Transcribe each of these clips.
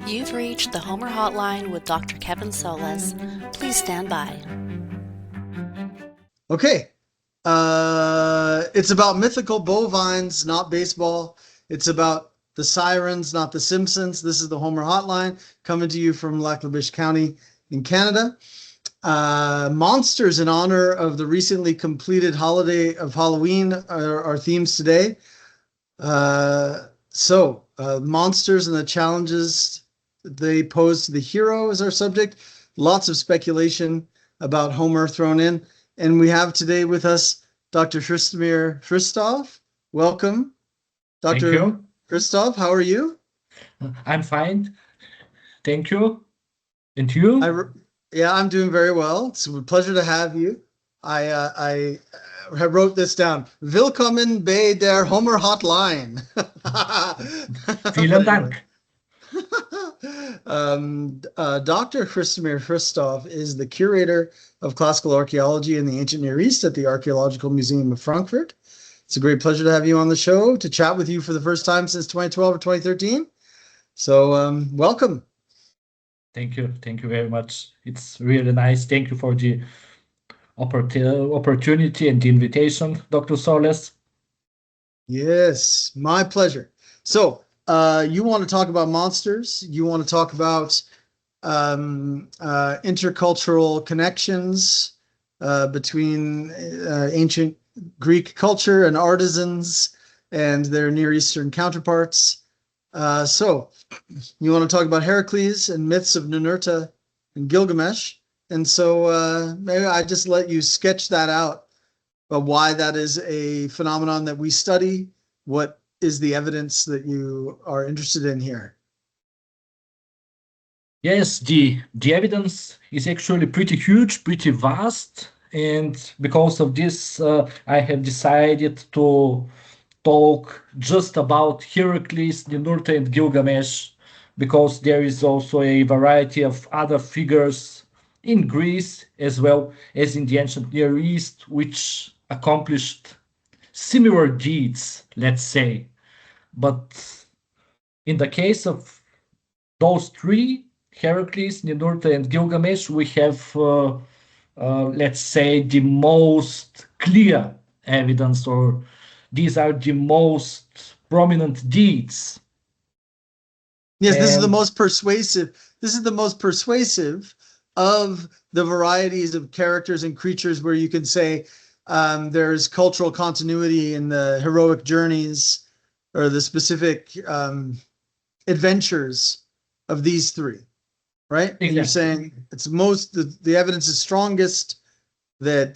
You've reached the Homer Hotline with Dr. Kevin Solis. Please stand by. Okay. It's about mythical bovines, not baseball. It's about the sirens, not the Simpsons. This is the Homer Hotline coming to you from Lac-La-Biche County in Canada. Monsters in honor of the recently completed holiday of Halloween are our themes today. Monsters and the challenges they pose to the hero is our subject. Lots of speculation about Homer thrown in. And we have today with us Dr. Hristomir Hristov. Welcome, Thank Dr. you. Hristov. How are you? I'm fine. Thank you. And you? I'm doing very well. It's a pleasure to have you. I wrote this down. Willkommen bei der Homer Hotline. Vielen Dank. Dr. Hristomir Hristov is the curator of classical archaeology in the ancient Near East at the Archaeological Museum of Frankfurt. It's a great pleasure to have you on the show to chat with you for the first time since 2012 or 2013. So welcome. Thank you. Thank you very much. It's really nice. Thank you for the opportunity and the invitation, Dr. Solis. Yes, my pleasure. So you want to talk about monsters. You want to talk about intercultural connections between ancient Greek culture and artisans and their Near Eastern counterparts. So you want to talk about Heracles and myths of Ninurta and Gilgamesh. And so maybe I just let you sketch that out, but why that is a phenomenon that we study. What is the evidence that you are interested in here? Yes, the evidence is actually pretty huge, pretty vast. And because of this, I have decided to talk just about Heracles, Ninurta, and Gilgamesh, because there is also a variety of other figures in Greece as well as in the ancient Near East, which accomplished similar deeds, let's say. But in the case of those three, Heracles, Ninurta, and Gilgamesh, we have, let's say, the most clear evidence, or these are the most prominent deeds. Yes, this is the most persuasive. This is the most persuasive of the varieties of characters and creatures where you can say there's cultural continuity in the heroic journeys or the specific adventures of these three, right? Exactly. And you're saying it's the evidence is strongest that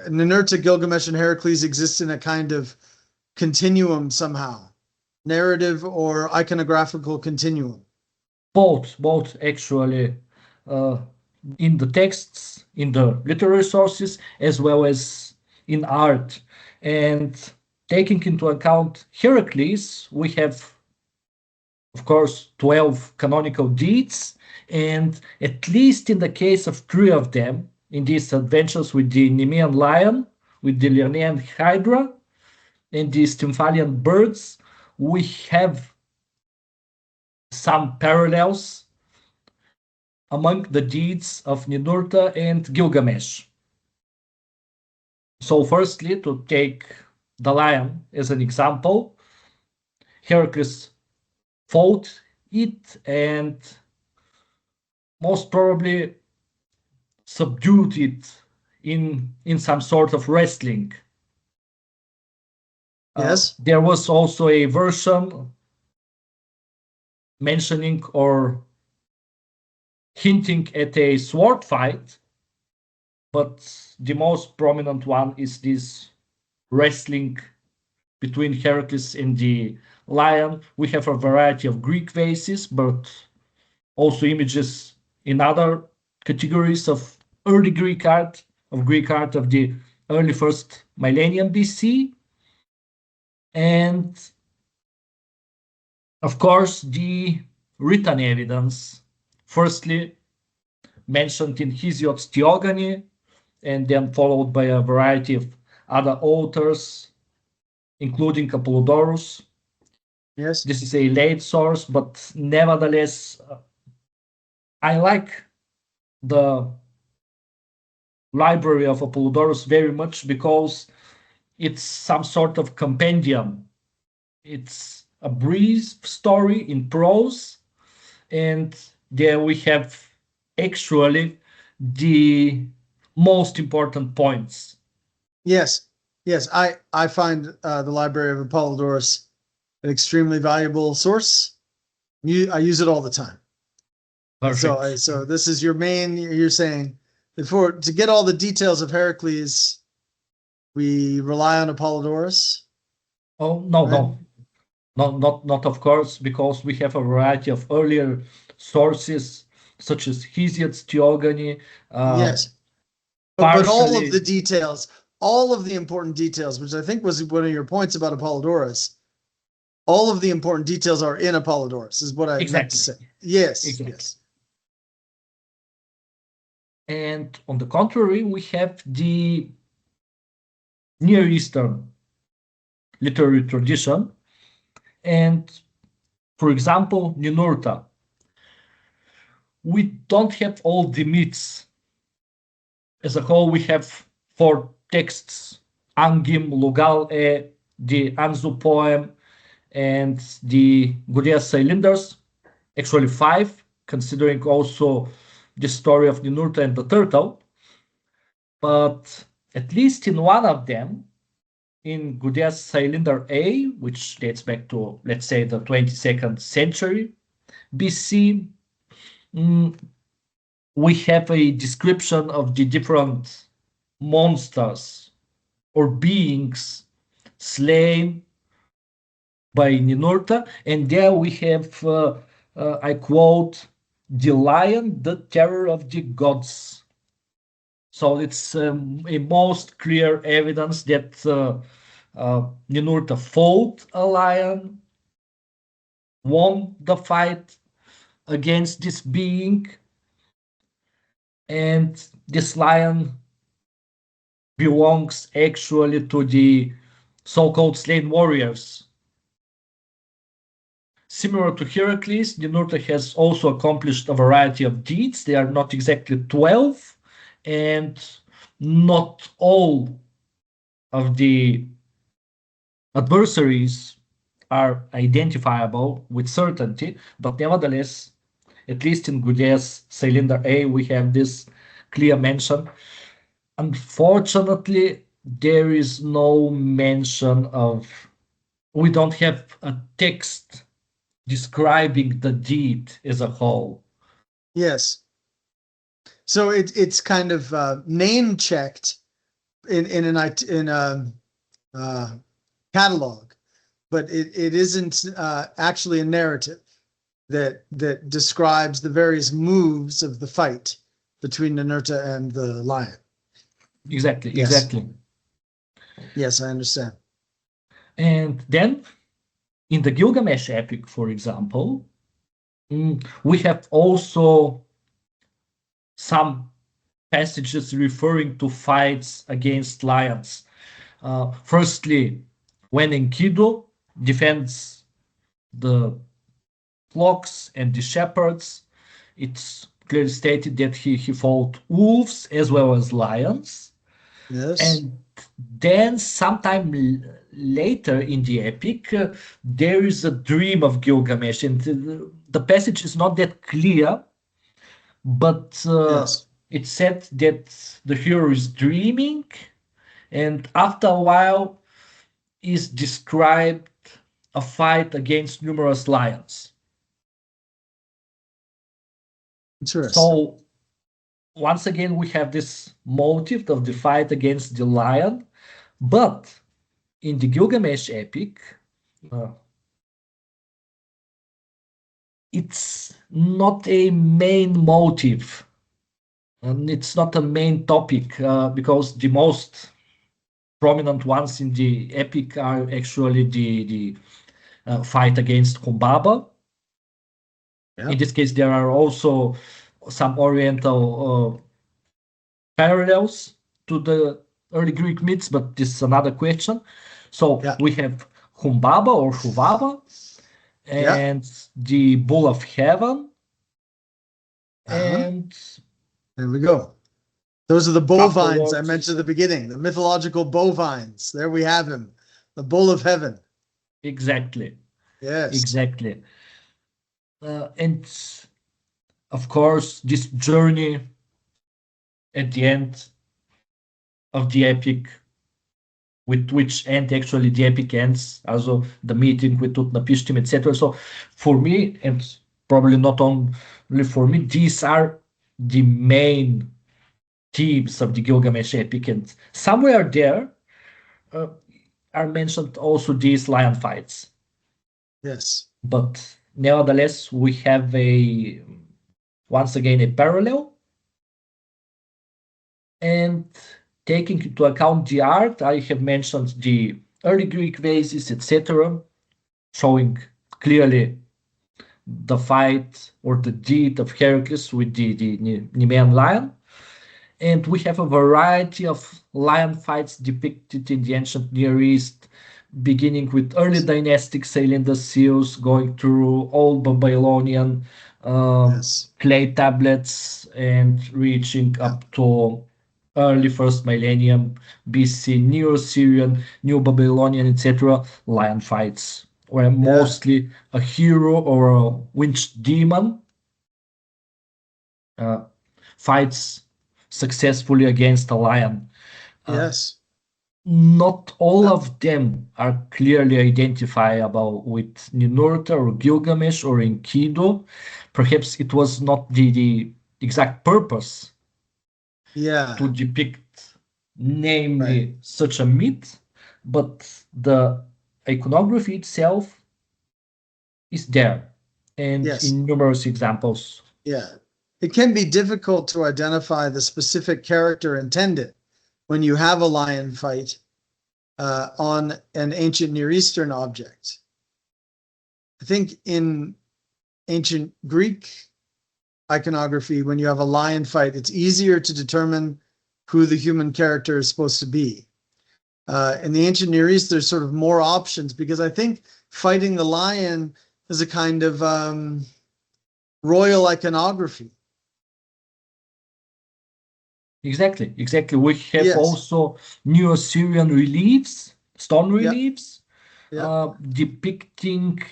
Ninurta, Gilgamesh, and Heracles exist in a kind of continuum somehow, narrative or iconographical continuum. Both actually, in the texts, in the literary sources, as well as in art. And taking into account Heracles, we have, of course, 12 canonical deeds, and at least in the case of 3 of them, in these adventures with the Nemean lion, with the Lernaean hydra, and the Stymphalian birds, we have some parallels among the deeds of Ninurta and Gilgamesh. So firstly, to take the lion as an example, Heracles fought it and most probably subdued it in some sort of wrestling. Yes. There was also a version mentioning or hinting at a sword fight, but the most prominent one is this wrestling between Heracles and the lion. We have a variety of Greek vases, but also images in other categories of early Greek art, of the early first millennium BC. And of course, the written evidence, firstly mentioned in Hesiod's Theogony, and then followed by a variety of other authors, including Apollodorus, Yes. This is a late source, but nevertheless, I like the library of Apollodorus very much because it's some sort of compendium. It's a brief story in prose, and there we have actually the most important points. Yes. Yes. I find the Library of Apollodorus an extremely valuable source. I use it all the time. Perfect. So this is your main. You're saying to get all the details of Heracles, we rely on Apollodorus. Oh, no, Right? no, not of course, because we have a variety of earlier sources such as Hesiod's Theogony, Yes, but all of partially the details, all of the important details, which I think was one of your points about Apollodorus, all of the important details are in Apollodorus, is what I meant to exactly, say. Yes, exactly. yes. And on the contrary, we have the Near Eastern literary tradition, and for example, Ninurta. We don't have all the myths. As a whole, we have 4 texts: Angim, Lugal, the Anzu poem, and the Gudea Cylinders. Actually 5, considering also the story of Ninurta and the turtle. But at least in one of them, in Gudea's Cylinder A, which dates back to, let's say, the 22nd century BC, we have a description of the different monsters or beings slain by Ninurta, and there we have, I quote, the lion, the terror of the gods. So it's a most clear evidence that Ninurta fought a lion, won the fight against this being, and this lion belongs actually to the so-called slain warriors. Similar to Heracles, Ninurta has also accomplished a variety of deeds. They are not exactly 12, and not all of the adversaries are identifiable with certainty, but nevertheless, at least in Gudea's Cylinder A, we have this clear mention. Unfortunately, there is no mention of, we don't have a text describing the deed as a whole. Yes. So it's kind of name checked in a catalog, but it isn't actually a narrative that describes the various moves of the fight between Ninurta and the lion. Exactly, Yes. exactly. Yes, I understand. And then in the Gilgamesh epic, for example, we have also some passages referring to fights against lions. Firstly, when Enkidu defends the flocks and the shepherds, it's clearly stated that he fought wolves as well as lions. Yes. And then sometime later in the epic, there is a dream of Gilgamesh, and the passage is not that clear, but Yes. it's said that the hero is dreaming, and after a while is described a fight against numerous lions. Interesting. So once again, we have this motive of the fight against the lion, but in the Gilgamesh epic, it's not a main motive, and it's not a main topic, because the most prominent ones in the epic are actually the fight against Humbaba. Yeah. In this case, there are also some Oriental parallels to the early Greek myths, but this is another question. So Yeah. we have Humbaba or Huvaba, and the bull of heaven. And there we go. Those are the bovines I afterwards- mentioned at the beginning, the mythological bovines. There we have him, the bull of heaven. Exactly. Yes. Exactly. And of course, this journey at the end of the epic, with which end actually the epic ends, also the meeting with Utnapishtim, etc. So for me, and probably not only for me, these are the main themes of the Gilgamesh epic, and somewhere there are mentioned also these lion fights. Yes. But nevertheless, we have once again a parallel. And taking into account the art, I have mentioned the early Greek vases, etc., showing clearly the fight or the deed of Heracles with the Nemean lion. And we have a variety of lion fights depicted in the ancient Near East, beginning with early dynastic sailing the seals, going through old Babylonian clay tablets, and reaching up to early first millennium BC, Neo-Assyrian, Neo-Babylonian, etc. lion fights, where mostly a hero or a winged demon fights successfully against a lion. Yes. Not all of them are clearly identifiable with Ninurta or Gilgamesh or Enkidu. Perhaps it was not the exact purpose to depict namely such a myth, but the iconography itself is there, and in numerous examples. Yeah. It can be difficult to identify the specific character intended when you have a lion fight on an ancient Near Eastern object. I think in ancient Greek iconography, when you have a lion fight, it's easier to determine who the human character is supposed to be. In the ancient Near East, there's sort of more options, because I think fighting the lion is a kind of royal iconography. Exactly. We have also Neo-Assyrian reliefs, stone reliefs, depicting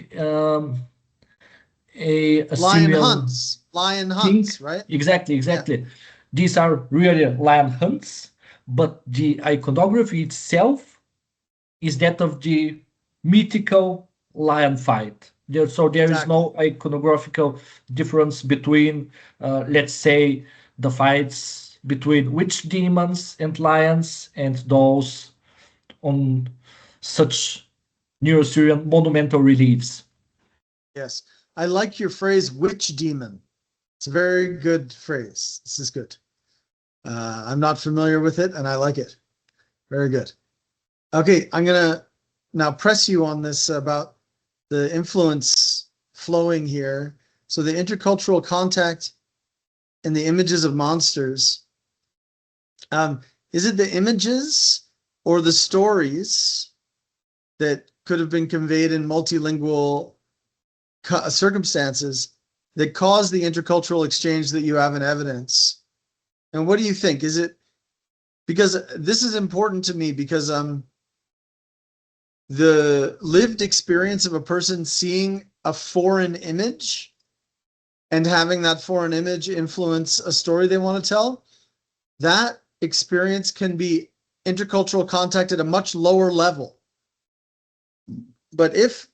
a Assyrian lion hunts, right? Exactly. These are really lion hunts, but the iconography itself is that of the mythical lion fight. There is no iconographical difference between, let's say, the fights between witch demons and lions and those on such Neo-Assyrian monumental reliefs. Yes, I like your phrase, witch demon. It's a very good phrase. This is good. I'm not familiar with it, and I like it. Very good. Okay, I'm going to now press you on this about the influence flowing here. So the intercultural contact and the images of monsters. Is it the images or the stories that could have been conveyed in multilingual circumstances that cause the intercultural exchange that you have in evidence? And what do you think? Is it, because this is important to me, because the lived experience of a person seeing a foreign image and having that foreign image influence a story they want to tell, that experience can be intercultural contact at a much lower level. But if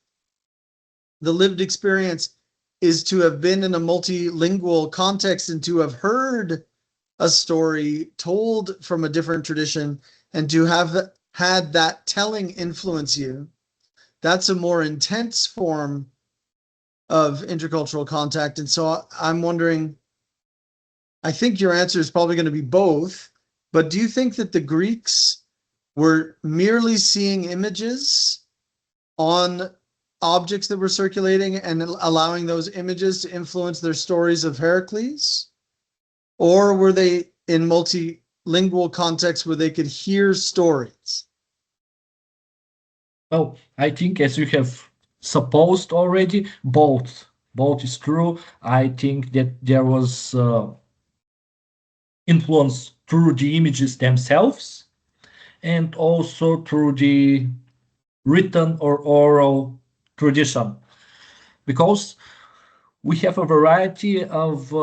the lived experience is to have been in a multilingual context and to have heard a story told from a different tradition and to have had that telling influence you, that's a more intense form of intercultural contact. And so I'm wondering, I think your answer is probably going to be both, but do you think that the Greeks were merely seeing images on objects that were circulating and allowing those images to influence their stories of Heracles? Or were they in multilingual contexts where they could hear stories? Well, I think, as you have supposed already. Both is true. I think that there was influence through the images themselves and also through the written or oral tradition, because we have a variety of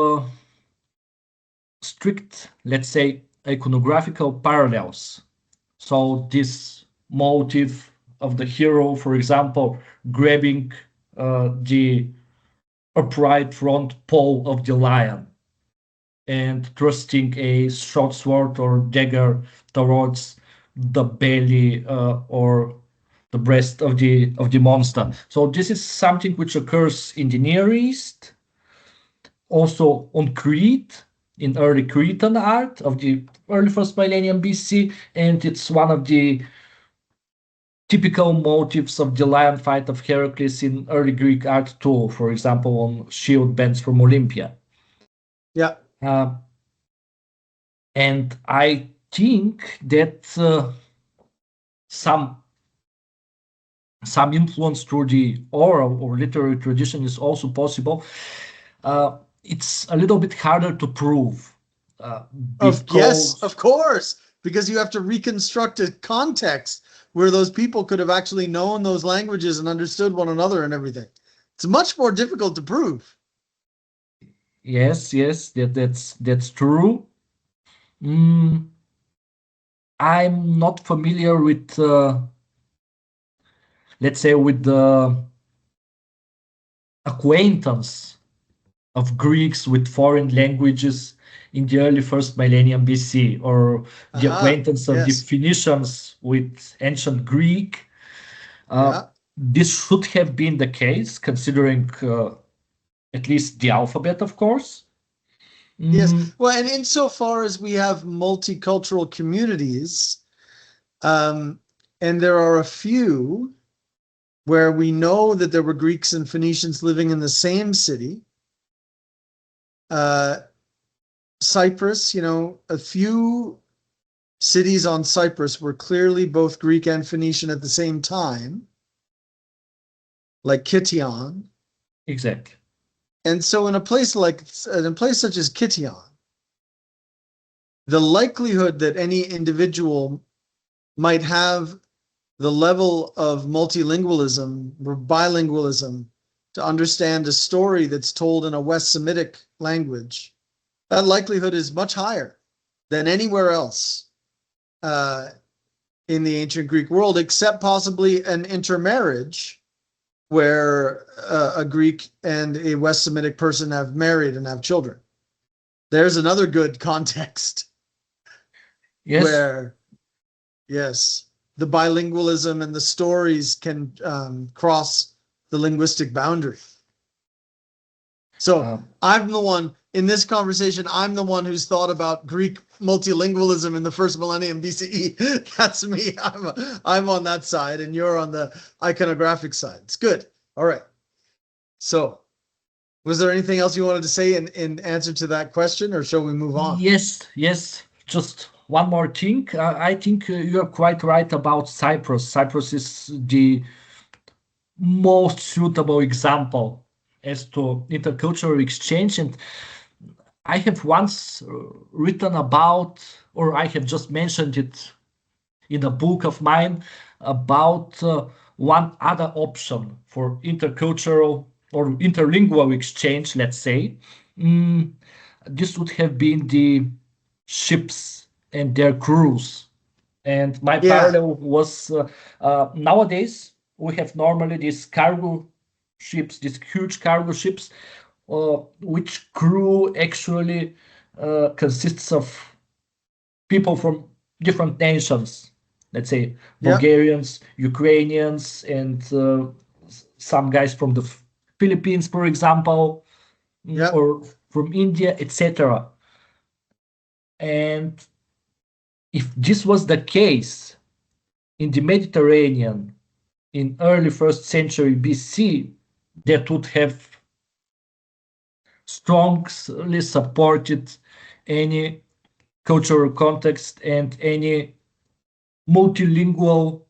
strict, let's say, iconographical parallels. So this motive of the hero, for example, grabbing the upright front paw of the lion and thrusting a short sword or dagger towards the belly or the breast of the monster. So this is something which occurs in the Near East, also on Crete, in early Cretan art of the early first millennium BC, and it's one of the typical motifs of the lion fight of Heracles in early Greek art too, for example, on shield bands from Olympia. Yeah. And I think that some influence through the oral or literary tradition is also possible. It's a little bit harder to prove. Yes, of course, because you have to reconstruct a context where those people could have actually known those languages and understood one another and everything. It's much more difficult to prove. Yes, that's true. I'm not familiar with, let's say, with the acquaintance of Greeks with foreign languages in the early first millennium BC, or the acquaintance of the Phoenicians with ancient Greek. This should have been the case, considering at least the alphabet, of course. Yes. Well, and insofar as we have multicultural communities, and there are a few where we know that there were Greeks and Phoenicians living in the same city. Cyprus, a few cities on Cyprus were clearly both Greek and Phoenician at the same time, like Kition. Exactly. And so in a place such as Kition, the likelihood that any individual might have the level of multilingualism or bilingualism to understand a story that's told in a West Semitic language, that likelihood is much higher than anywhere else in the ancient Greek world, except possibly an intermarriage where a Greek and a West Semitic person have married and have children. There's another good context. Yes. Where, yes, the bilingualism and the stories can cross the linguistic boundary. So I'm the one, in this conversation, I'm the one who's thought about Greek multilingualism in the first millennium BCE. That's me. I'm on that side, and you're on the iconographic side. It's good. All right. So was there anything else you wanted to say in answer to that question, or shall we move on? Yes. Just one more thing. I think you're quite right about Cyprus. Cyprus is the most suitable example as to intercultural exchange. And I have once written about, or I have just mentioned it in a book of mine, about one other option for intercultural or interlingual exchange, let's say. This would have been the ships and their crews. And my parallel was nowadays we have normally these cargo ships, these huge cargo ships, which crew actually consists of people from different nations. Let's say Bulgarians, Ukrainians, and some guys from the Philippines, for example, or from India, etc. And if this was the case in the Mediterranean in early first century BC, that would have strongly supported any cultural context and any multilingual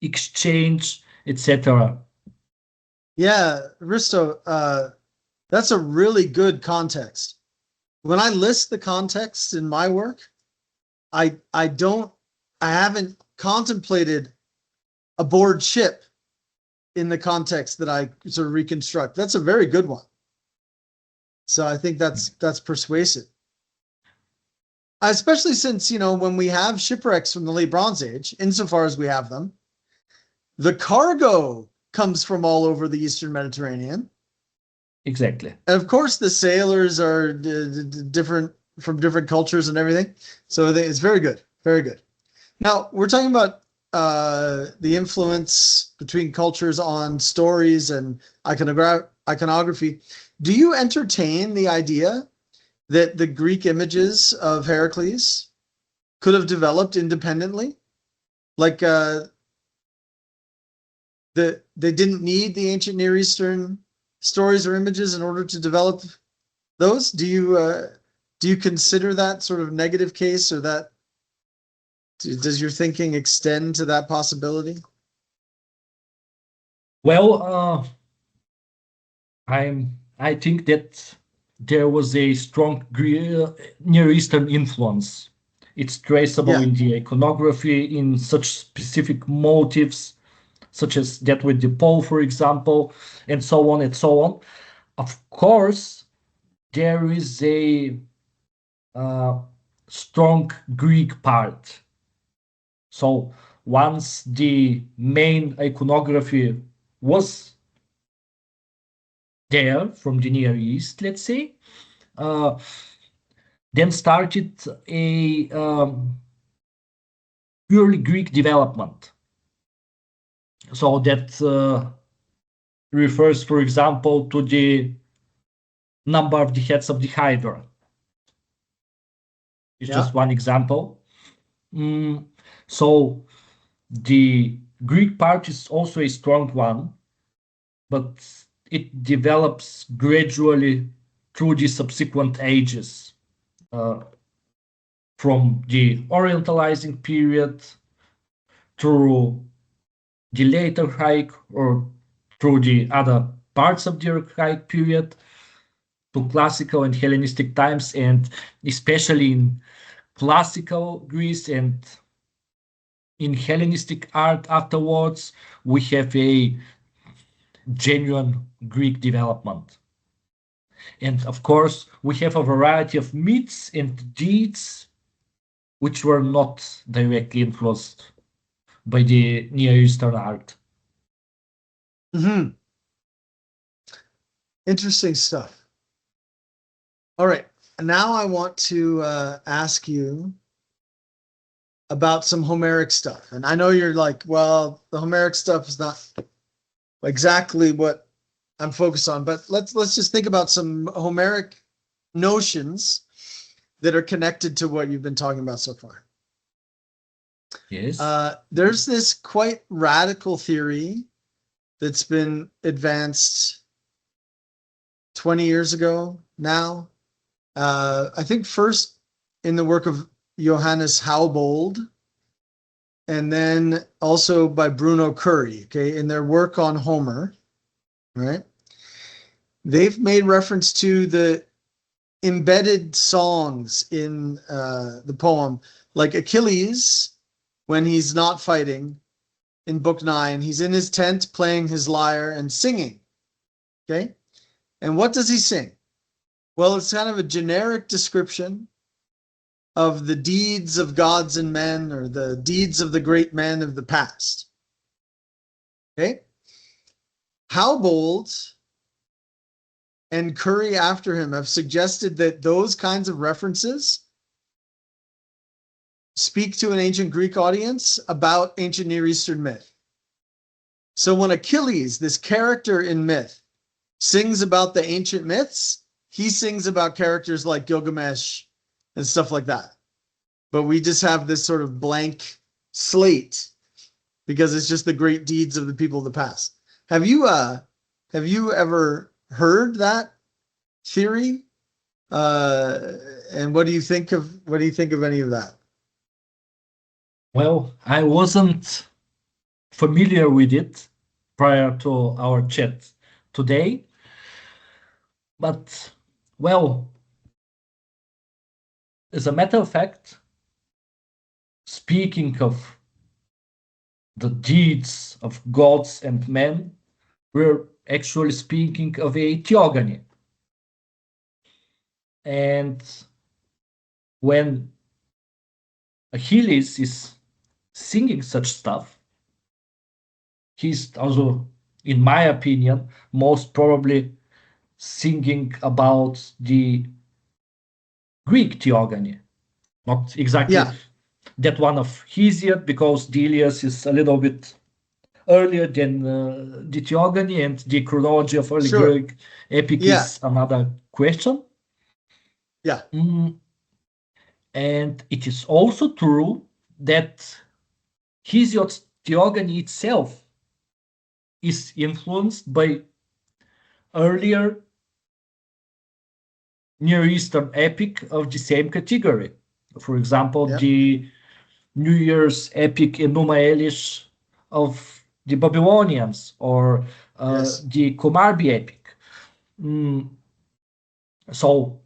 exchange, etc. Yeah, Risto, that's a really good context. When I list the context in my work, I haven't contemplated aboard ship in the context that I sort of reconstruct. That's a very good one. So I think that's persuasive. Especially since, when we have shipwrecks from the late Bronze Age, insofar as we have them, the cargo comes from all over the Eastern Mediterranean. Exactly. And of course, the sailors are different from different cultures and everything. So it's very good. Very good. Now, we're talking about the influence between cultures on stories and iconography. Do you entertain the idea that the Greek images of Heracles could have developed independently? Like they didn't need the ancient Near Eastern stories or images in order to develop those? Do you consider that sort of negative case, or that does your thinking extend to that possibility? Well, I think that there was a strong Near Eastern influence. It's traceable in the iconography, in such specific motifs, such as that with the pole, for example, and so on and so on. Of course, there is a strong Greek part. So once the main iconography was there from the Near East, let's say, then started a purely Greek development. So that refers, for example, to the number of the heads of the Hydra. It's just one example. So the Greek part is also a strong one, but it develops gradually through the subsequent ages, from the Orientalizing period through the later Archaic, or through the other parts of the Archaic period, to classical and Hellenistic times, and especially in classical Greece and in Hellenistic art afterwards, we have a genuine Greek development. And of course, we have a variety of myths and deeds which were not directly influenced by the Near Eastern art. Mm-hmm. Interesting stuff. All right. Now I want to ask you about some Homeric stuff. And I know you're like, well, the Homeric stuff is not exactly what I'm focused on, but let's just think about some Homeric notions that are connected to what you've been talking about so far. Yes. There's this quite radical theory that's been advanced 20 years ago now. I think first in the work of Johannes Haubold, and then also by Bruno Curry, okay, in their work on Homer, right? They've made reference to the embedded songs in the poem, like Achilles, when he's not fighting in Book 9, he's in his tent playing his lyre and singing, okay? And what does he sing? Well, it's kind of a generic description of the deeds of gods and men, or the deeds of the great men of the past. Okay? Haubold and Curry after him have suggested that those kinds of references speak to an ancient Greek audience about ancient Near Eastern myth. So when Achilles, this character in myth, sings about the ancient myths, he sings about characters like Gilgamesh and stuff like that. But we just have this sort of blank slate because it's just the great deeds of the people of the past. Have you ever heard that theory? And what do you think of any of that? Well, I wasn't familiar with it prior to our chat, today. But, well, as a matter of fact, speaking of the deeds of gods and men, we're actually speaking of a theogony. And when Achilles is singing such stuff, he's also, in my opinion, most probably singing about the Greek theogony, not exactly that one of Hesiod, because Delius is a little bit earlier than the theogony, and the chronology of early Greek epic is another question. Yeah. And it is also true that Hesiod's theogony itself is influenced by earlier Near Eastern epic of the same category. For example, the New Year's epic Enuma Elish of the Babylonians, or the Komarbi epic. So,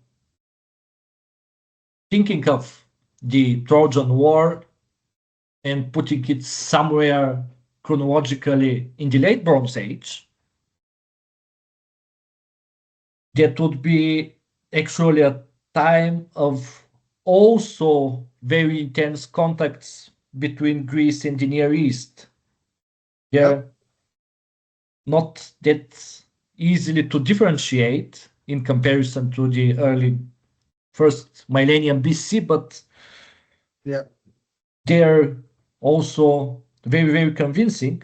thinking of the Trojan War and putting it somewhere chronologically in the late Bronze Age, that would be actually a time of also very intense contacts between Greece and the Near East. They're not that easily to differentiate in comparison to the early first millennium BC, but they're also very, very convincing.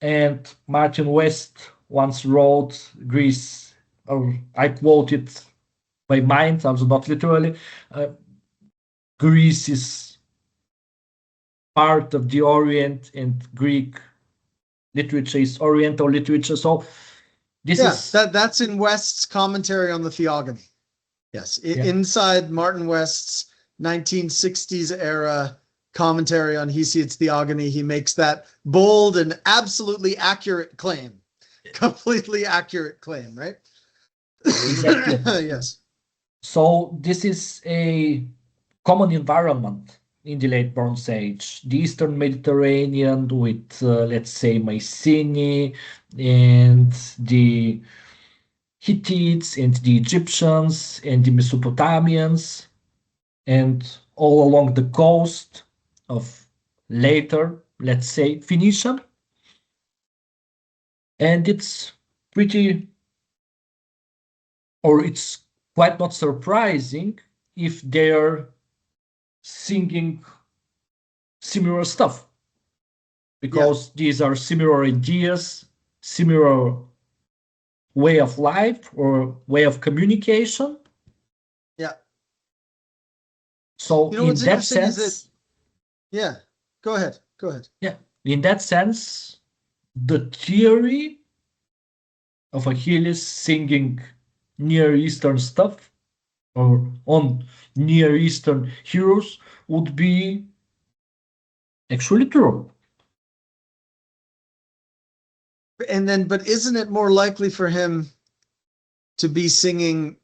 And Martin West once wrote, Greece, or I quote it by mind, also not literally, Greece is part of the Orient and Greek literature is Oriental literature. So this is... that's in West's commentary on the theogony. Yes, inside Martin West's 1960s era commentary on Hesiod's theogony, he makes that bold and absolutely accurate claim. Completely accurate claim, right? Exactly. Yes. So this is a common environment in the late Bronze Age, the Eastern Mediterranean with, let's say, Mycenae and the Hittites and the Egyptians and the Mesopotamians, and all along the coast of later, let's say, Phoenicia. And it's pretty, or it's quite not surprising if they're singing similar stuff, because these are similar ideas, similar way of life or way of communication. So in that sense, go ahead. Yeah, in that sense, the theory of Achilles singing Near Eastern stuff or on Near Eastern heroes would be actually true. And then, but isn't it more likely for him to be singing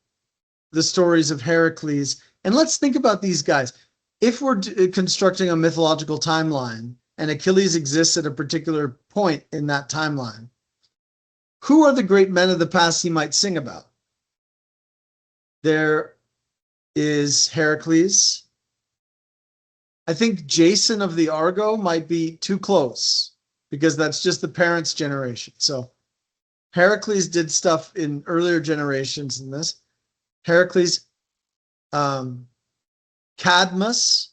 the stories of Heracles? And let's think about these guys. If we're constructing a mythological timeline and Achilles exists at a particular point in that timeline, who are the great men of the past he might sing about? There is Heracles. I think Jason of the Argo might be too close, because that's just the parents' generation. So Heracles did stuff in earlier generations in this. Heracles, Cadmus.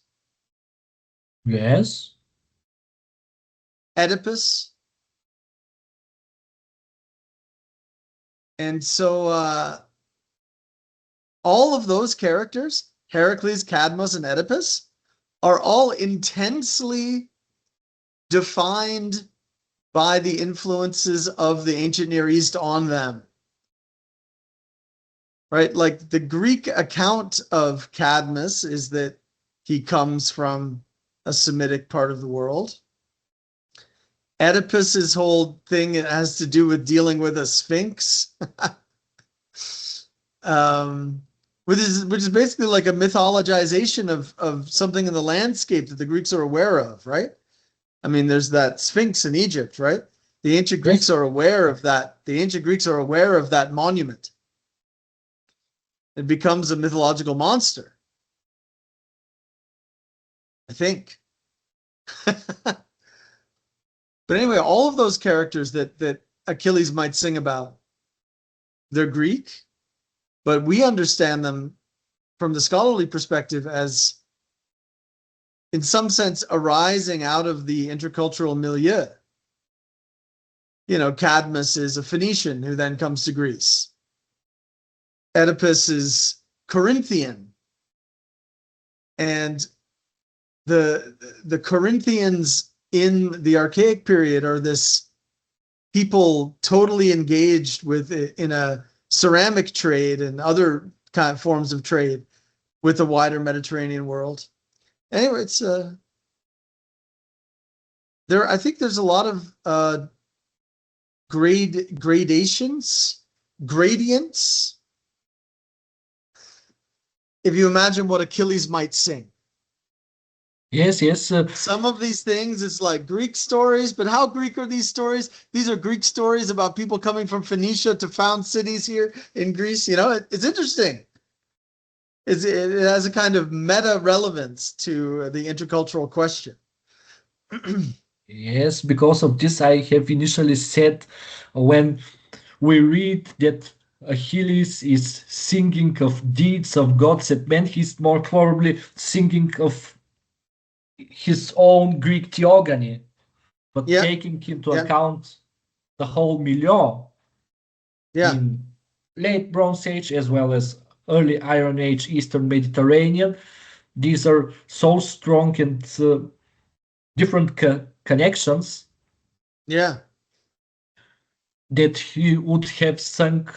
Yes. Oedipus. And so all of those characters, Heracles, Cadmus, and Oedipus, are all intensely defined by the influences of the ancient Near East on them. Right? Like the Greek account of Cadmus is that he comes from a Semitic part of the world. Oedipus's whole thing has to do with dealing with a sphinx, which is basically like a mythologization of something in the landscape that the Greeks are aware of, right? I mean, there's that sphinx in Egypt, right? The ancient Greeks are aware of that. The ancient Greeks are aware of that monument. It becomes a mythological monster, I think. But anyway, all of those characters that Achilles might sing about, they're Greek, but we understand them from the scholarly perspective as, in some sense, arising out of the intercultural milieu. You know, Cadmus is a Phoenician who then comes to Greece. Oedipus is Corinthian. And the Corinthians in the Archaic period are this people totally engaged with in a ceramic trade and other kind of forms of trade with the wider Mediterranean world. Anyway, it's there. I think there's a lot of gradients. If you imagine what Achilles might sing. Yes, yes. Some of these things, it's like Greek stories, but how Greek are these stories? These are Greek stories about people coming from Phoenicia to found cities here in Greece. You know, it's interesting. It has a kind of meta relevance to the intercultural question. Yes, because of this, I have initially said when we read that Achilles is singing of deeds of gods and men, he's more probably singing of his own Greek theogony, but taking into account the whole milieu in late Bronze Age as well as early Iron Age Eastern Mediterranean. These are so strong and different connections that he would have sung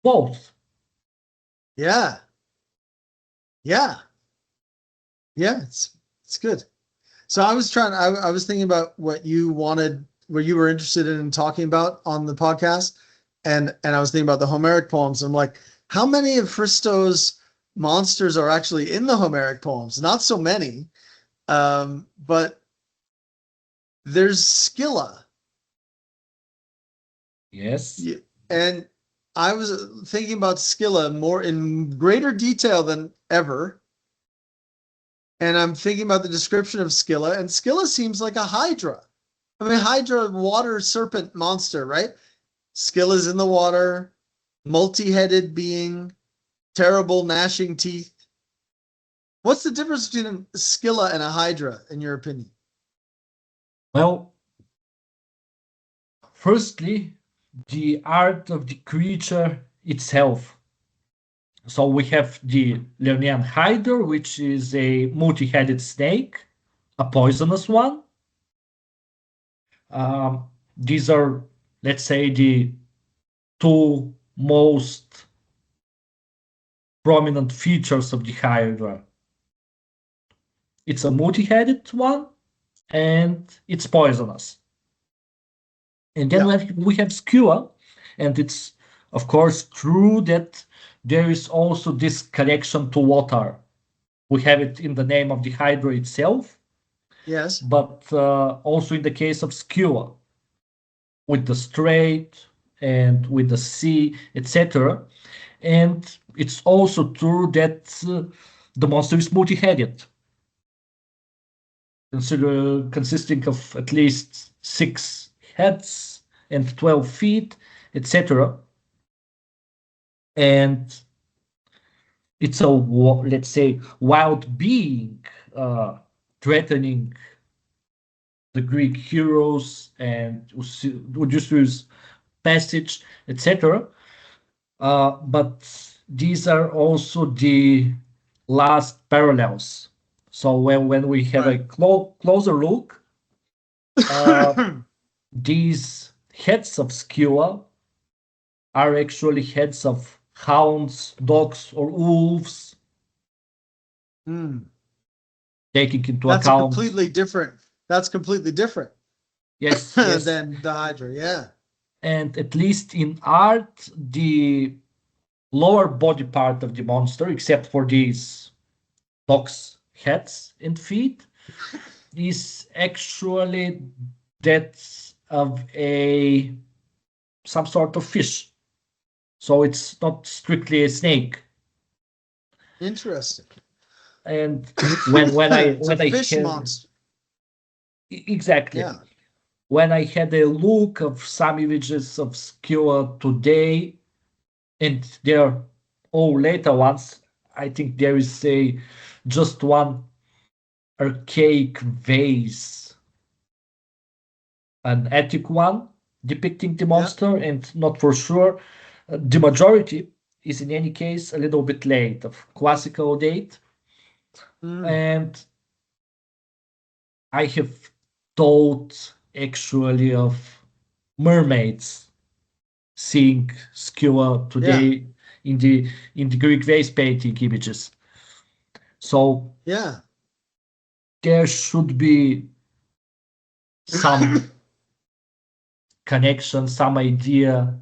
both. It's good. So I was thinking about what you wanted, what you were interested in talking about on the podcast, and I was thinking about the Homeric poems. I'm like, how many of Hristo's monsters are actually in the Homeric poems? Not so many, but there's Scylla. Yes. And I was thinking about Scylla more in greater detail than ever. And I'm thinking about the description of Scylla, and Scylla seems like a hydra. I mean, hydra, water serpent monster, right? Scylla's in the water, multi-headed being, terrible gnashing teeth. What's the difference between a Scylla and a hydra, in your opinion? Well, firstly, the art of the creature itself. So we have the Lernaean hydra, which is a multi-headed snake, a poisonous one. These are, let's say, the two most prominent features of the hydra. It's a multi-headed one, and it's poisonous. And then we have Scylla, and it's, of course, true that there is also this connection to water. We have it in the name of the hydra itself. Yes. But also in the case of Scylla, with the strait and with the sea, etc. And it's also true that the monster is multi-headed, consisting of at least 6 heads and 12 feet, etc. And it's a, let's say, wild being threatening the Greek heroes and Odysseus' passage, etc. But these are also the last parallels. So when we have a closer look, these heads of Scylla are actually heads of hounds, dogs, or wolves. Taking into account. Completely different. That's completely different. Yes, yes. than the Hydra. Yeah. And at least in art, the lower body part of the monster, except for these dog's heads and feet, is actually that of a some sort of fish. So it's not strictly a snake. Interesting. And when I It's a when I fish had monster. exactly Yeah. when I had a look of some images of Skua today, and they're all later ones, I think there is a just one archaic vase, an attic one depicting the Yeah. monster, and not for sure. The majority is in any case a little bit late of classical date, Mm. and I have thought actually of mermaids seeing Skua Yeah. today in the Greek vase painting images. So Yeah. there should be some connection, some idea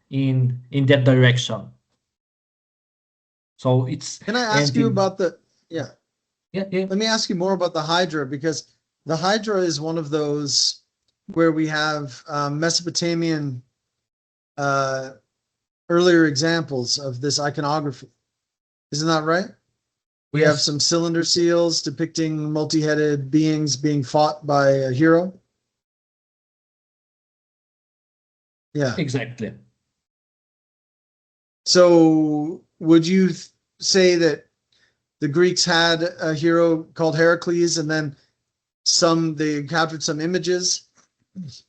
in that direction. So it's Can I ask and you in about the, yeah. yeah. Let me ask you more about the Hydra, because the Hydra is one of those where we have Mesopotamian uh, earlier examples of this iconography. Isn't that right? We have Yes, some cylinder seals depicting multi-headed beings being fought by a hero. Yeah. exactly. So would you say that the Greeks had a hero called Heracles, and then they encountered some images,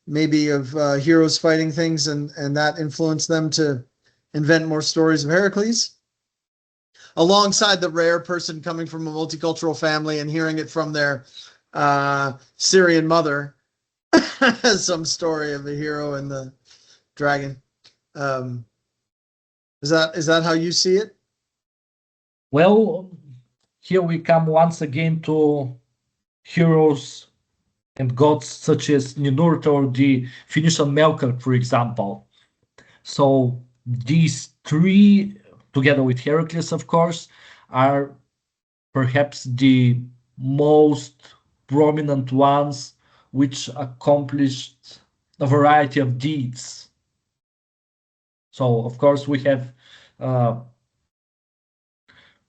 maybe of heroes fighting things, and that influenced them to invent more stories of Heracles, alongside the rare person coming from a multicultural family and hearing it from their Syrian mother, some story of the hero and the dragon. Um, is that how you see it? Well, here we come once again to heroes and gods such as Ninurta or the Phoenician Melkart, for example. So these three, together with Heracles, of course, are perhaps the most prominent ones which accomplished a variety of deeds. So, of course, we have uh,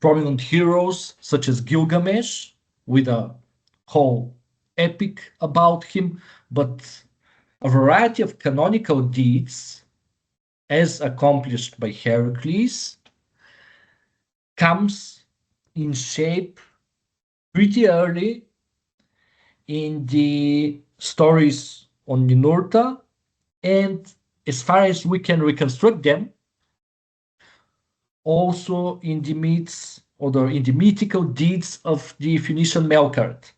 prominent heroes such as Gilgamesh with a whole epic about him, but a variety of canonical deeds as accomplished by Heracles comes in shape pretty early in the stories on Ninurta, and as far as we can reconstruct them, also in the myths or in the mythical deeds of the Phoenician Melkart.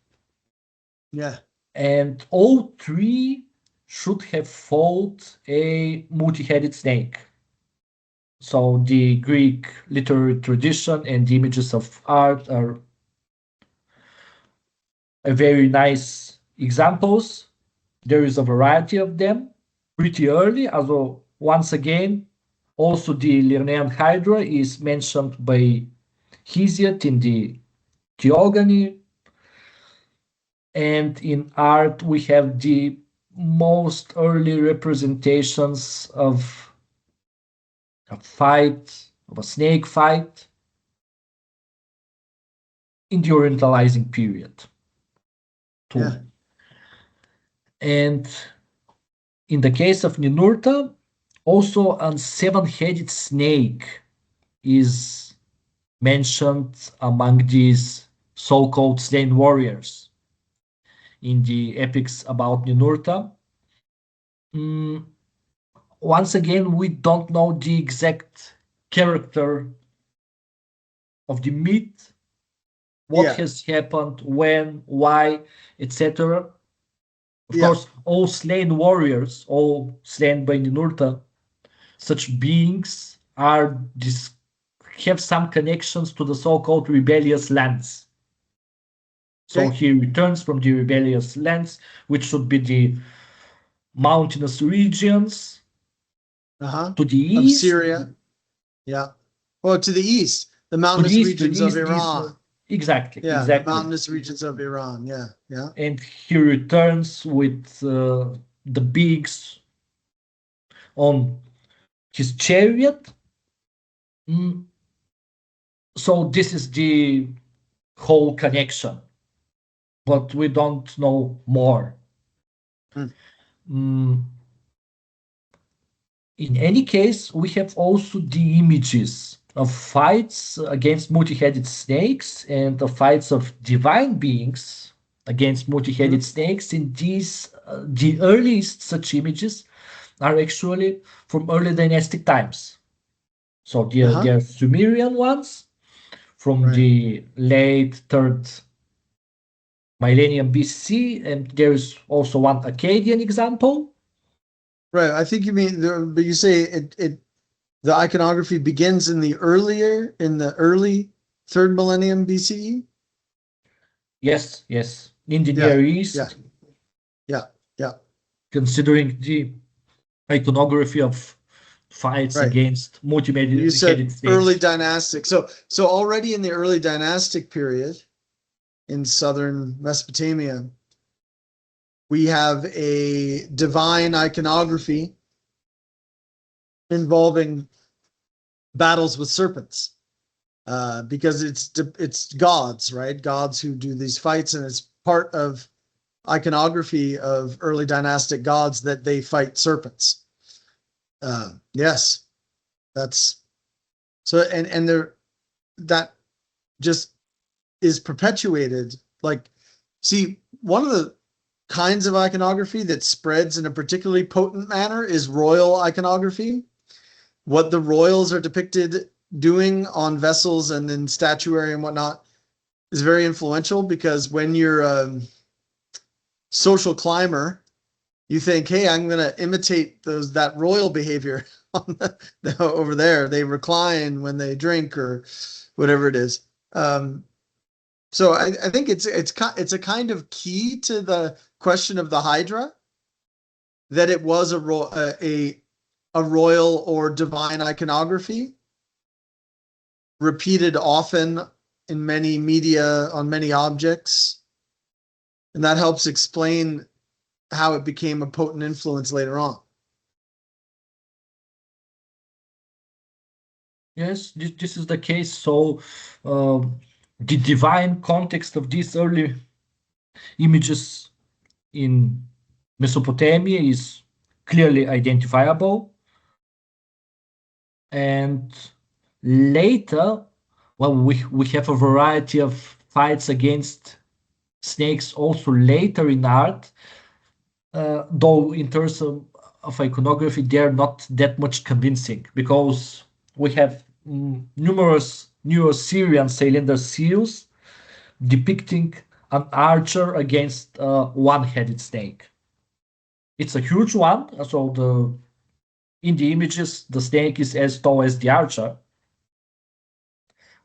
Yeah. And all three should have fought a multi-headed snake. So the Greek literary tradition and the images of art are a very nice examples. There is a variety of them pretty early, although once again, also the Lernaean Hydra is mentioned by Hesiod in the Theogony, and in art we have the most early representations of a fight, of a snake fight in the Orientalizing period Yeah. too. And in the case of Ninurta, also a seven-headed snake is mentioned among these so-called slain warriors in the epics about Ninurta. Mm, Once again, we don't know the exact character of the myth, what Yeah. has happened, when, why, etc. Of Yeah. course, all slain warriors, all slain by Ninurta, such beings are have some connections to the so-called rebellious lands. So Okay. he returns from the rebellious lands, which should be the mountainous regions Uh-huh. to the Of east, Syria. Yeah. Well, to the east, the to the mountainous east, to the regions of east, these, Iran. exactly, Yeah, the exactly. mountainous regions of Iran. Yeah, yeah. And he returns with the beaks on his chariot. Mm, So this is the whole connection, but we don't know more. Mm. Mm, In any case, we have also the images of fights against multi-headed snakes and the fights of divine beings against multi-headed Mhm. snakes. In these, the earliest such images are actually from early dynastic times. So Uh-huh. they're Sumerian ones from Right. the late third millennium BC, and there's also one Akkadian example. Right. I think you mean but you say the iconography begins in the early third millennium BCE? Yes, yes, in the Yeah. Near Yeah. East, Yeah. Yeah. considering the iconography of fights Right. against You said multi-headed early snakes. dynastic. So already in the early dynastic period in southern Mesopotamia, we have a divine iconography involving battles with serpents. Because it's gods, right? Gods who do these fights, and it's part of iconography of early dynastic gods that they fight serpents. Yes, that's so, and there that just is perpetuated. Like, see, one of the kinds of iconography that spreads in a particularly potent manner is royal iconography. What the royals are depicted doing on vessels and in statuary and whatnot is very influential, because when you're a social climber, you think, hey, I'm going to imitate that royal behavior on over there. They recline when they drink or whatever it is. So I think it's a kind of key to the question of the Hydra, that it was a royal or divine iconography repeated often in many media on many objects, and that helps explain how it became a potent influence later on. Yes, this is the case. So the divine context of these early images in Mesopotamia is clearly identifiable. And later, well, we have a variety of fights against snakes also later in art, though in terms of iconography, they're not that much convincing, because we have numerous Neo-Assyrian cylinder seals depicting an archer against a one-headed snake. It's a huge one, so in the images, the snake is as tall as the archer,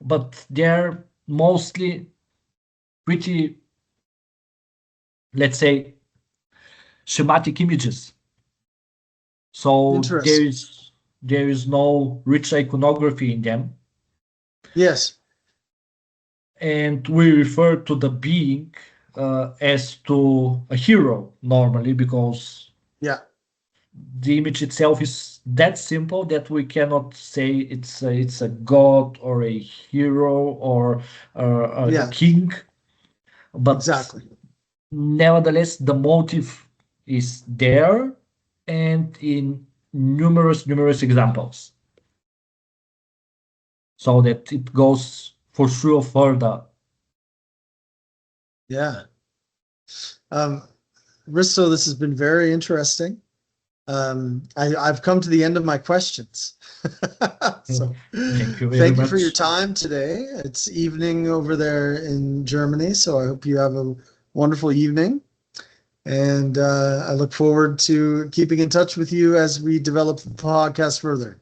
but they're mostly pretty, let's say, schematic images. So Interesting. there is no rich iconography in them, Yes. and we refer to the being as to a hero normally, because Yeah. the image itself is that simple that we cannot say it's a god or a hero or a Yeah. king, but Exactly. nevertheless the motive is there and in numerous examples, so that it goes for sure further. Yeah. Um, Risto, this has been very interesting. I've come to the end of my questions. So Thank you very thank you for your much. time today. It's evening over there in Germany, so I hope you have a wonderful evening. And I look forward to keeping in touch with you as we develop the podcast further.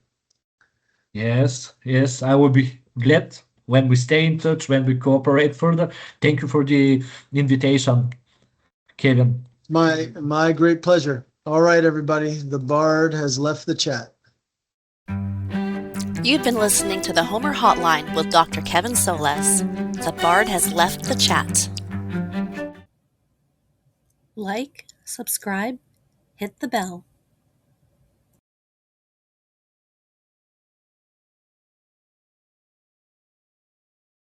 Yes, I will be glad. when we stay in touch, when we cooperate further. Thank you for the invitation, Kevin. My great pleasure. All right, everybody. The Bard has left the chat. You've been listening to the Homer Hotline with Dr. Kevin Soles. The Bard has left the chat. Like, subscribe, hit the bell.